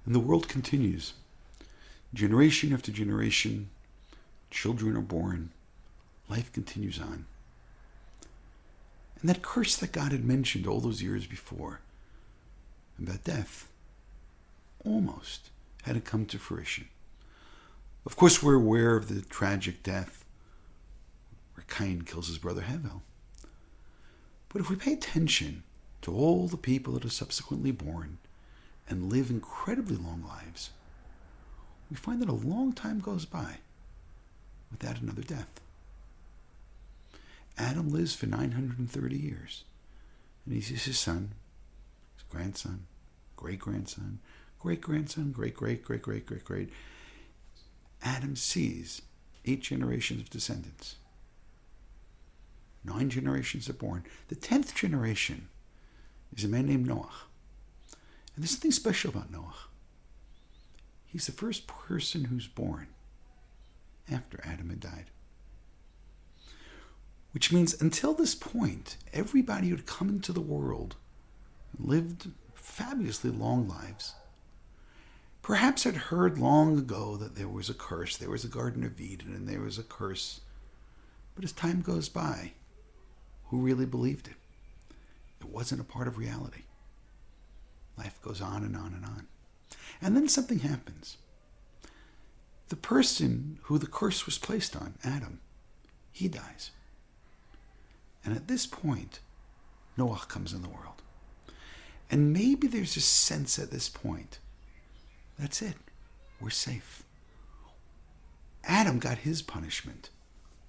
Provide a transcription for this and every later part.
And the world continues. Generation after generation, children are born. Life continues on. And that curse that God had mentioned all those years before about death almost hadn't come to fruition. Of course, we're aware of the tragic death where Cain kills his brother Hevel. But if we pay attention to all the people that are subsequently born and live incredibly long lives, we find that a long time goes by without another death. Adam lives for 930 years, and he sees his son, his grandson, great-grandson, great-grandson, great-great-great-great-great-great. Adam sees 8 generations of descendants. 9 generations are born. The 10th generation is a man named Noah. And there's something special about Noah. He's the first person who's born after Adam had died. Which means until this point, everybody who had come into the world lived fabulously long lives. Perhaps had heard long ago that there was a curse. There was a Garden of Eden and there was a curse. But as time goes by, who really believed it? It wasn't a part of reality. Life goes on and on and on. And then something happens. The person who the curse was placed on, Adam, he dies. And at this point, Noah comes in the world. And maybe there's a sense at this point, that's it, we're safe. Adam got his punishment,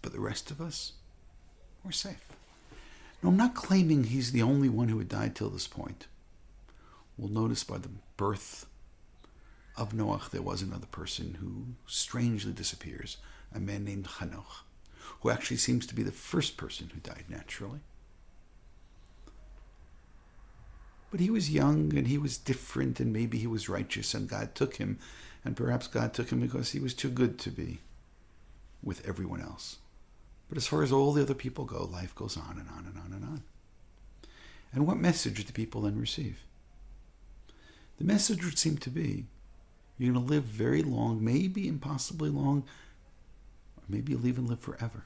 but the rest of us, we're safe. Now, I'm not claiming he's the only one who had died till this point. We'll notice by the birth of Noah, there was another person who strangely disappears, a man named Hanoch, who actually seems to be the first person who died naturally. But he was young and he was different and maybe he was righteous and God took him, and perhaps God took him because he was too good to be with everyone else. But as far as all the other people go, life goes on and on and on and on. And what message do people then receive? The message would seem to be, you're going to live very long, maybe impossibly long, or maybe you'll even live forever.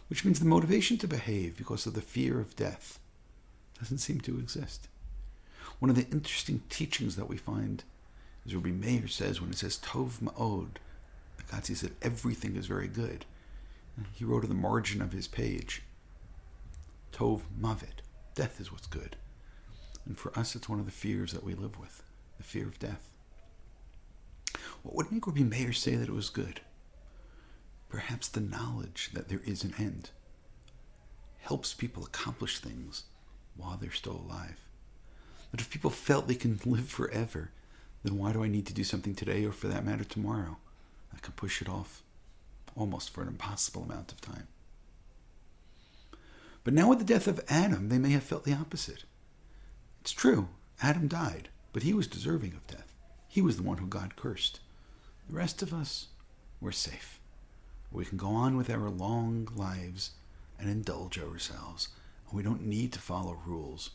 Which means the motivation to behave because of the fear of death doesn't seem to exist. One of the interesting teachings that we find is Rabbi Meir says, when it says Tov Ma'od, God sees that everything is very good. He wrote at the margin of his page, Tov Mavet, death is what's good. And for us, it's one of the fears that we live with, the fear of death. What would make Rabbi Meir say that it was good? Perhaps the knowledge that there is an end helps people accomplish things while they're still alive. But if people felt they can live forever, then why do I need to do something today or for that matter tomorrow? I can push it off almost for an impossible amount of time. But now with the death of Adam, they may have felt the opposite. It's true, Adam died, but he was deserving of death. He was the one who God cursed. The rest of us, we're safe. We can go on with our long lives and indulge ourselves. And we don't need to follow rules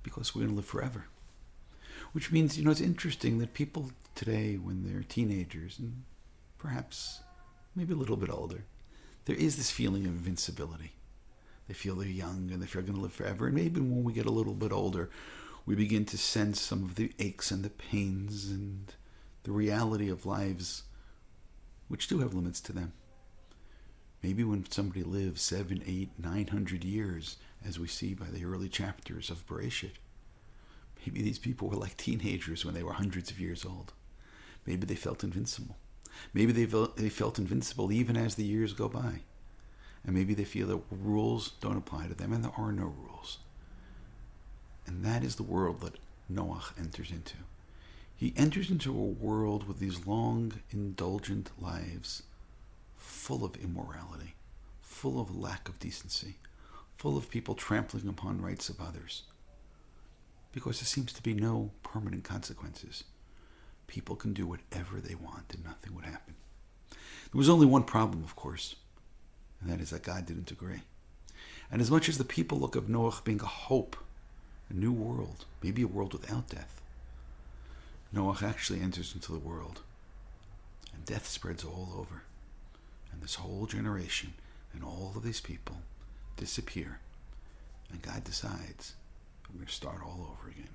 because we're going to live forever. Which means, it's interesting that people today, when they're teenagers and perhaps maybe a little bit older, there is this feeling of invincibility. They feel they're young and they feel they're going to live forever. And maybe when we get a little bit older, we begin to sense some of the aches and the pains and the reality of lives which do have limits to them. Maybe when somebody lives 7, 8, 900 years, as we see by the early chapters of Parashat, maybe these people were like teenagers when they were hundreds of years old. Maybe they felt invincible. Maybe they felt invincible even as the years go by. And maybe they feel that rules don't apply to them and there are no rules. And that is the world that Noah enters into. He enters into a world with these long, indulgent lives, full of immorality, full of lack of decency, full of people trampling upon rights of others. Because there seems to be no permanent consequences. People can do whatever they want and nothing would happen. There was only one problem, of course, and that is that God didn't agree. And as much as the people look of Noah being a hope, a new world, maybe a world without death, Noah actually enters into the world, and death spreads all over. And this whole generation and all of these people disappear. And God decides we're going to start all over again.